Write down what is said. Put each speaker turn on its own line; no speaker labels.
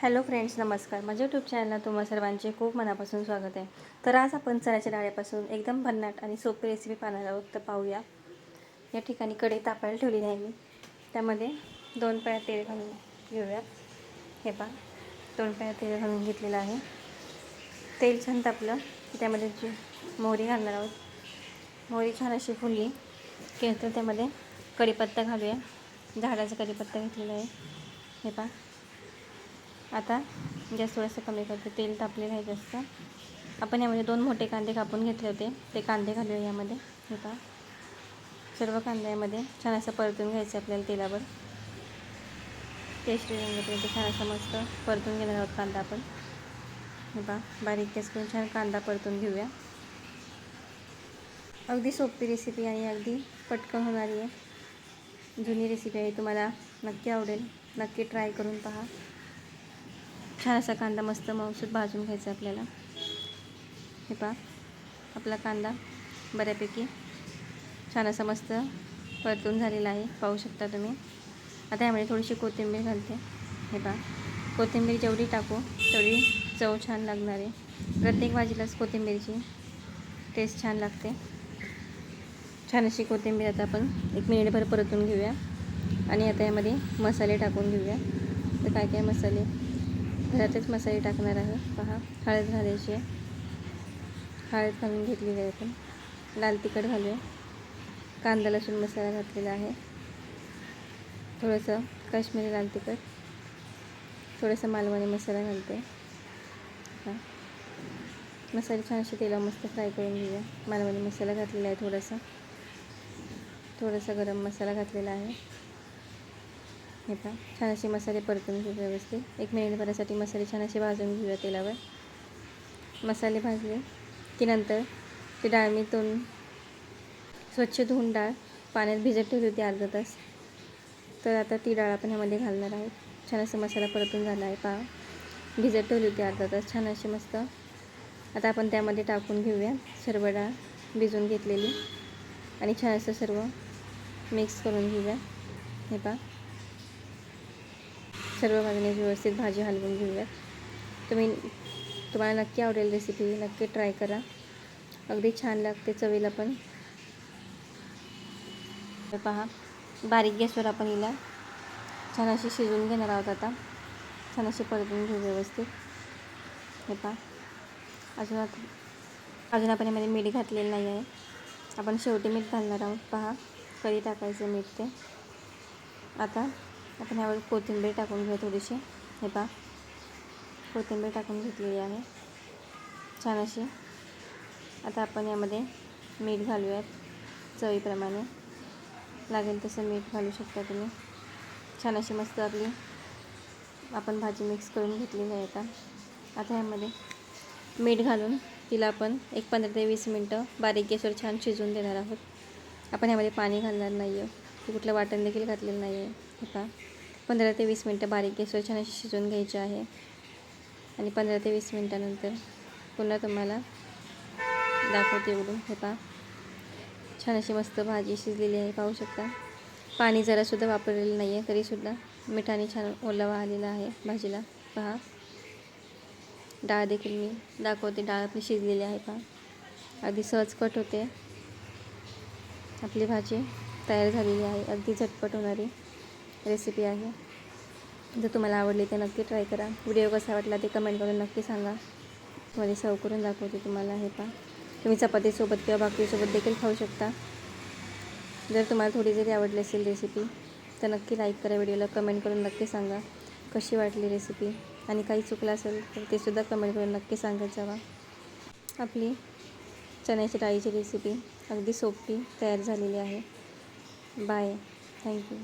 Hello friends, नमस्कार. माझ्या YouTube चॅनलला तुम्हा सर्वांचे खूप मनापासून स्वागत आहे. तर आज आपण चण्याच्या डाळीपासून एकदम भन्नाट आणि सोपी रेसिपी पाहणार आहोत. तर पाहूया. या ठिकाणी कढई तापायला ठेवलेली आहे मी. त्यामध्ये 2 पळ्या तेल घालून घेऊयात. हे पहा, 2 पळ्या तेल घालून घेतलेलं आहे. तेल छान तापलं की त्यामध्ये जी मोहरी घालणार आहोत. मोहरी छान अशी फुलली की नंतर त्यामध्ये कढीपत्ता घालूया. झाडाचा कढीपत्ता घेतलेला आहे. हे पहा, आता गॅस थोडंसं कमी करते. तेल तापलेलं आहे जास्त. आपण यामध्ये 2 मोठे कांदे कापून घेतले होते, ते कांदे घालूया यामध्ये. हे पहा, सर्व कांद्यामध्ये छान असं परतून घ्यायचं आपल्याला तेलावर. टेस्ट येण्यापर्यंत छान असं मस्त परतून घेणार आहोत कांदा आपण. हे पहा, बारीक गॅस करून छान कांदा परतून घेऊया. अगदी सोपी रेसिपी आहे, अगदी पटकन होणारी आहे. जुनी रेसिपी आहे, तुम्हाला नक्की आवडेल. नक्की ट्राय करून पहा. छान असा कांदा मस्त मऊसूत भाजून घ्यायचा आपल्याला. हे पहा, आपला कांदा बऱ्यापैकी छान असा मस्त परतून झालेला आहे, पाहू शकता तुम्ही. आता यामध्ये थोडीशी कोथिंबीर घालते. हे पहा, कोथिंबीर जेवढी टाकू तेवढी चव छान लागणार आहे. प्रत्येक भाजीलाच कोथिंबीरची टेस्ट छान लागते. छान अशी कोथिंबीर आता आपण 1 मिनिटभर परतून घेऊया. आणि आता यामध्ये मसाले टाकून घेऊया. तर काय काय मसाले, घरातच मसाले टाकणार आहे. पहा, हळद घालायची आहे. हळद घालून घेतलेली आहे आपण. लाल तिखट घालूया. कांदा लसूण मसाला घातलेला आहे. थोडंसं काश्मीरी लाल तिखट, थोडंसं मालवणी मसाला घालते. हां, मसाले छान असे तेलावर मस्त फ्राय करून घेऊया. मालवणी मसाला घातलेला आहे. थोडासा गरम मसाला घातलेला आहे. हे पहा, छान असे मसाले परतून घेऊ व्यवस्थित. 1 मिनिटभरासाठी मसाले छान असे भाजून घेऊया तेलावर. मसाले भाजले की नंतर ती डाळ मी स्वच्छ धुवून डाळ पाण्यात भिजत ठेवली होती अर्धा तास. तर आता ती डाळ आपण ह्यामध्ये घालणार आहोत. छान असा मसाला परतून झाला आहे. पहा, भिजत ठेवली होती अर्धा तास छान अशी मस्त. आता आपण त्यामध्ये टाकून घेऊया सर्व डाळ भिजून घेतलेली आणि छान असं सर्व मिक्स करून घेऊया. हे पहा, सर्व बाजूने व्यवस्थित भाजी हलवून घेऊयात. तुम्हाला नक्की आवडेल रेसिपी, नक्की ट्राय करा. अगदी छान लागते चवीला पण. पहा, बारीक गॅसवर आपण हिला छान अशी शिजवून घेणार आहोत. आता छान अशी परतून घेऊ व्यवस्थित. हे पहा, अजून आपण यामध्ये मीठ घातलेलं नाही आहे. आपण शेवटी मीठ घालणार आहोत. पहा, कढी टाकायचं मीठ ते. आता आपण यावर कोथिंबीर टाकून घेऊ थोडीशी. हे पहा, कोथिंबीर टाकून घेतलेली आहे छान अशी. आता आपण यामध्ये मीठ घालूयात चवीप्रमाणे. लागेल तसं मीठ घालू शकता तुम्ही. छान अशी मस्त आपली आपण भाजी मिक्स करून घेतलेली आहे. आता यामध्ये मीठ घालून तिला आपण 15 ते 20 मिनटं बारीक गॅसवर छान शिजवून देणार आहोत. आपण यामध्ये पाणी घालणार नाही आहे, कुठलं वाटण देखील घातलेलं नाही आहे. हे पहा, 15 ते 20 मिनटं बारीक गॅसवर छान अशी शिजवून घ्यायची आहे. आणि 15 ते 20 मिनटानंतर पुन्हा तुम्हाला दाखवते उघडून. हे पहा, छान अशी मस्त भाजी शिजलेली आहे, पाहू शकता. पाणी जरासुद्धा वापरलेलं नाही आहे, तरीसुद्धा मिठाने छान ओलावा आलेला आहे भाजीला. पहा, डाळ देखील मी दाखवते. डाळ आपली शिजलेली आहे. पहा, अगदी सहज कट होते. आपली भाजी तयार झालेली आहे. अगदी झटपट होणारी रेसिपी आहे. जर तुम्हाला आवडली तर नक्की ट्राय करा. व्हिडिओ कसा वाटला ते कमेंट करून नक्की सांगा. मध्ये सर्व करून दाखवते तुम्हाला. हे पहा, तुम्ही चपातीसोबत किंवा भाकरीसोबत देखील खाऊ शकता. जर तुम्हाला थोडी जरी आवडली असेल रेसिपी तर नक्की लाईक करा. व्हिडिओला कमेंट करून नक्की सांगा कशी वाटली रेसिपी. आणि काही चुकलं असेल तर ते सुद्धा कमेंट करून नक्की सांगत जावा. आपली चण्याची डाळीची रेसिपी अगदी सोपी तयार झालेली आहे. Bye, thank you.